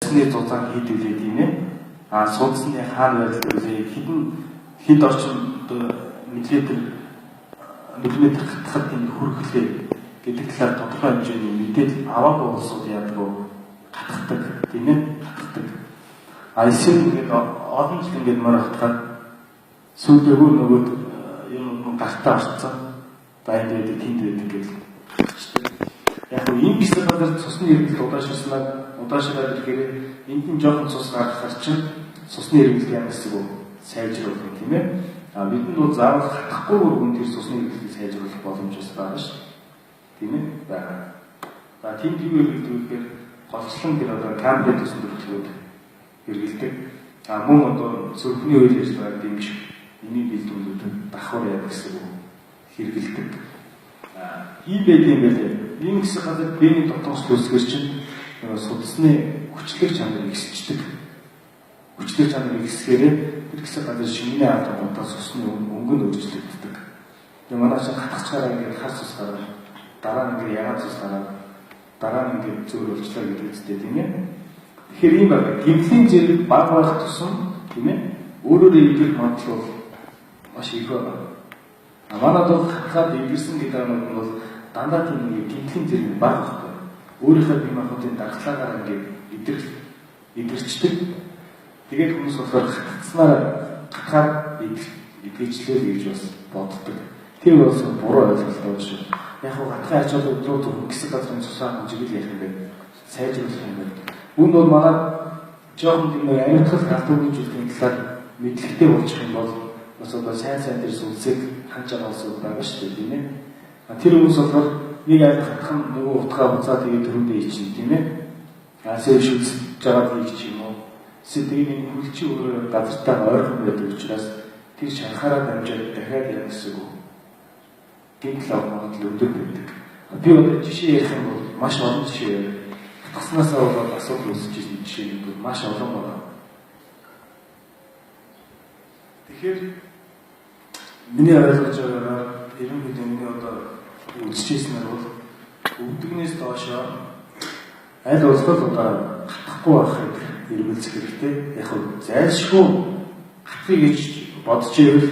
судасны зузаан хийдүүлээ тийм ээ. Судасны хаана байдаг вэ? Хэд орчим миллиметр хатахад энэ хүрхлээ гэдэг талаар тодорхой хэмжээний мэдээлэл аваагүй улсууд яадаг хатдаг тийм ээ. Эсвэл ингээд олон жил ингээд мөр хатгаад сүүлдээ нөгөө юм гартаа орцсон. Байд байдаг, тэнд байдаг гэж. Яг нь ийм бисэр газар цусны хэрэглэл удаашраад ирэхээр энд нь жоохон цус гаргахаар чинь цусны хэрэглэл ямар хэсэг сайжруулах юм тийм ээ. Бидэнд бол заавал хатахгүй хүн тэр цусны хэрэглэлийг сайжруулах боломж байгаа шүү. Тийм ээ байгаа. Тэнд юу хэрэглэхээр голчлон тэр одоо камерын төсөнд төлөвлөд хэрэглэдэг. Мөн одоо сөрхний үйл ажиллагааг дэмжих энийг бэлдүүлээд давхар яах гэсэн хэрэглэдэг. Ийм байдаг юм байлээ. Ийм хэсэг газар биений дотоос үүсгэр чинь судасны хүчлэг чанарыг ихсчдэг. Хүчлэг чанарыг ихсгээрээ тэр хэсэг газар шингэнэ аваад цусны өнгөнд өөрчлөгддөг. Тэгээ манай чинь хатгачаараа ингээд хар цус гараад дараа нь ингээд ягаад цус гараад дараа нь ингээд зөөр өөрчлөө гэдэг үстэй тийм ээ. Тэгэхээр ийм байна. Гимтлийн зэрэг баг байх тусам тийм ээ. Өөрөөр хэлбэл магадлал маш их байна. Манайд бол хатгаад эвэрсэн гэдэг нь бол дандаа тийм нэг гимтлийн зэрэг баг байхгүй. Өөрийнхөө бие махбодын дархлаагаар ингээд идэрчдэг. Тэгээд хүмүүс болохоор хатгацнаар хатгаад идэгчлээ гэж бас боддог. Тэр бас буруу ойлголт байна шүү. Яг нь хатгын ачаалал өдрөө хэсэг газрын цусаа хэмжигэл яах юм бэ? Сайжруулах юм байна. Үүн бол манай жоохон тийм нэг амьтгал галдуугийн зүйлийн талаар мэдлэгтэй болчих юм бол бас одоо сайн тэр сүлсийг ханж байгаа улсууд байгаа шүү дээ тийм ээ. Тэр хүмүүс болохоор нэг хатхан нөгөө утгаа буцаад тэгээд төрөндөө ичнэ тийм ээ. Асаа шүтж байгаа нэг ч юм уу. Сэтгэлийн хүлчи өөрөө газартаа ойрхон байдаг учраас тэр шанхаараа дамжаад дахиад яг гэсэн үг. Гинтл авах өдөр байдаг. Би одоо жишээ ярих юм бол маш олон жишээ байна. Таснасаа болоод асуудал үүсэж ирсэн жишээнүүд маш олон байна. Тэгэхээр миний ойлгож байгаагаар ерөнхийдөө миний одоо үзчихсэн бол өвдөгнөөс доошоо аль болох одоо хатахгүй байхыг эргүүлэх хэрэгтэй. Яг нь зайлшгүй хатхыг гэж бодож ивэл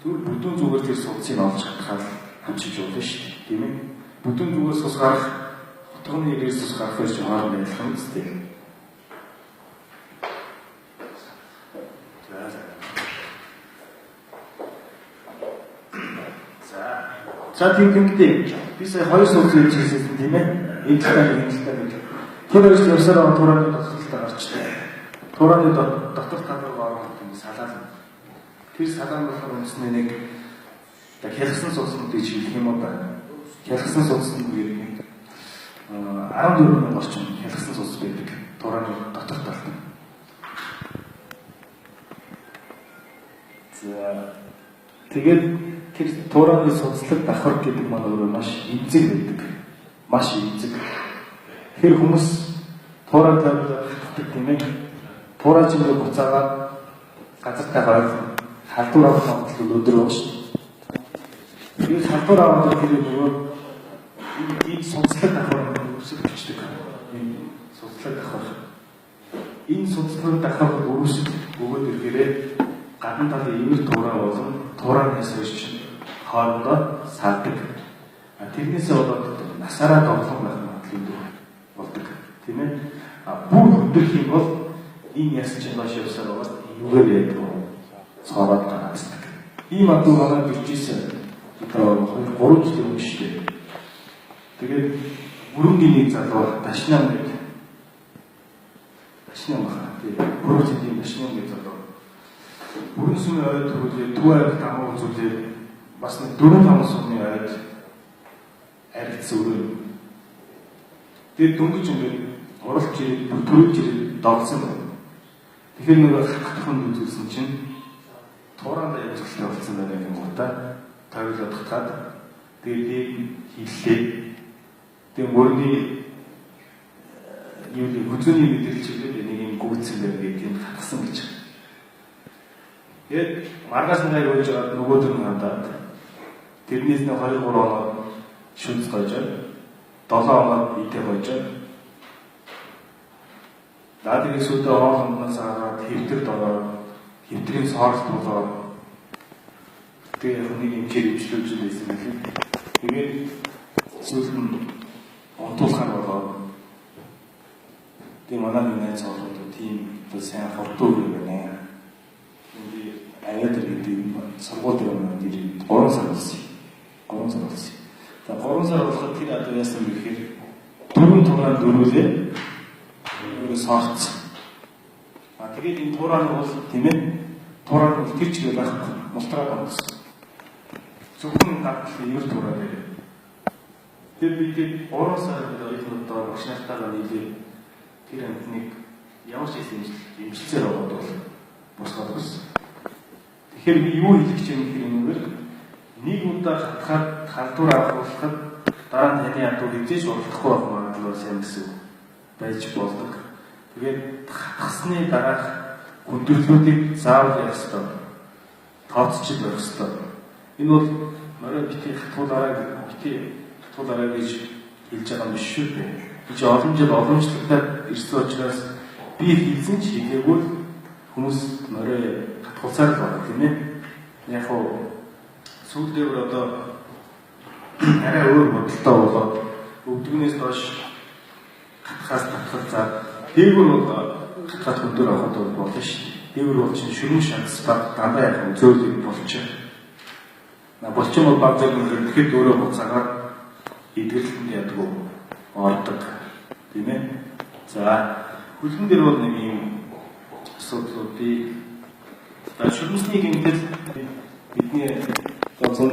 түр бүдүүн зүгээр тэр судсыг олж хатхаар хамжиж болно шүү дээ. Тийм ээ. Бүдүүн зүгээс ус гарах, утганы ирээс ус гарах гэж хооронд адилхан үстэй. За тэгвэл би сая хоёр судс хийж ирсэн тийм ээ. Энэ талаар гэж. Тэр хоёр явсараа туураны доторлолтой гарчтай. Туураны дотор талруу орох юм салаална. Тэр салаан болохоор үнэснээ нэг хялгсан судсны гэж хэлэх юм байна. Хялгсан судсны үеэр 14,000 орчим хялгсан судс байдаг. Туураны дотор талд. За тэгээд тэр туураны судслаг давхар гэдэг маань өөрөө маш эмзэг байдаг. Маш эмзэг. Тэр хүмүүс туураа тавьдаг тийм ээ. Туураа чигээр буцаагаад газартаа гараад халдвар авах магадлал өдөр байна шүү. Тэр халдвар аваад тэр нөгөө ийм судслаг давхар үүсгэж байгаа. Энэ судслаг давхар. Энэ судслаг давхар үүсгэж өгөөд ирэхээр гадна талын имэр туураа болон туураанаас хойш хоорондоо салдаг. Тэрнээсээ болоод насаараа довлон байх магадлал болдог. Тийм ээ. Бүр өдрөх юм бол энэ яс чинь маш явсаар байгаа. Юугаар яг цаараад гараасдаг. Ийм адуу манай бичсэн. Одоо 3 жил өмнө шүү дээ. Тэгээд мөрөнгийн нэг залуу Дашнам гэдэг. Дашнам баа. Тэгээд мөрөнгийн Дашнам гэдэг залуу. Мөрөн сүмийн ойд төрүүлээ, Төв аймагт амуу үзүүлээ. Бас нэг 4-5 сүмийн ойд аригдсан өрөө. Тэгээд дөнгөж ингээд уралж ирээд, төрүүлж ирээд догсон байна. Тэгэхээр нэг хатхан үзүүлсэн чинь тууранд язгалтай болсон байна юм уу та? Тавилаад татгаад тэгээд хийлээ. Тэгээд мөрний юу нэг хүзүүний мэдээлэл чиглэлд нэг юм гүйтсэн байна гэдгийг хатгсан гэж. Тэгээд маргаас нэг явж байгаа нөгөөдөр нь хандаад тэрнээс нэг 2-3 оноо шүнц гойж 7 оноо идэ гойж Наад ихсүүдээ хоолндоос аваад хэвтэрд ороод хэвтрийн сорт болоод тэгээ нэг хэмжээр өвчлөж байсан гэх. Тэгээд сүүлд нь онтуулахаар болоод тэгээ манай найз олоод тийм сайн хурдуу байна. Энд аяад гэдэг сургууль дээр 3 сар болсон. 3 сар болсон. За 3 сар болоход тэр одоо яасан бэ гэхээр 4 туураар дөрүүлээ. Өөрөөс сорцсон. Тэгээд энэ туураар бол тийм ээ туураар бол тэр чигээр байхгүй мултраад онцсон. Зөвхөн гадлын ер туураар дээр. Тэр бид 3 сар оюутнуудаа багш нартайгаа нийлээ тэр амтныг ямар ч хэсэг имжлцээр аваад бол босгоод өгсөн. Тэгэхээр би юу хэлэх гэж юм хэрэг нэг удаа хатгаад халдвар авахлахад дараа нь таны ядуу хэмжээж болохгүй байх магадлал сайн гэсэн байж болдог. Тэгээд хасны дараах хүндрэлүүдийг заавал ярих ёстой. Тооцчих байх ёстой. Энэ бол морой бити хатуулаараа гэж хэлж байгаа юм биш шүү дээ. Би ч олон жил боломжтой ирсэн учраас би хэлсэн ч хийгээгүй хүмүүс морой хатуулсаар л байна тийм ээ. Яг хоо сүүлдээ одоо арай өөр бодолтой болоод өвдгнээс доош хатхаас татхал за дээгүүр бол хатхад өндөр авахд болно шүү дээ. Дээгүүр бол чинь шүрэн шанс баг дандаа яг зөөлөг болчих. Болчин бол баг зэрэг тэгэхэд өөрөө буцаагаад эдгэрлэнд яддаг ордог тийм ээ. За хөлбөн дээр бол нэг юм асуудлууд би шүрэнсний гэмтэл бидний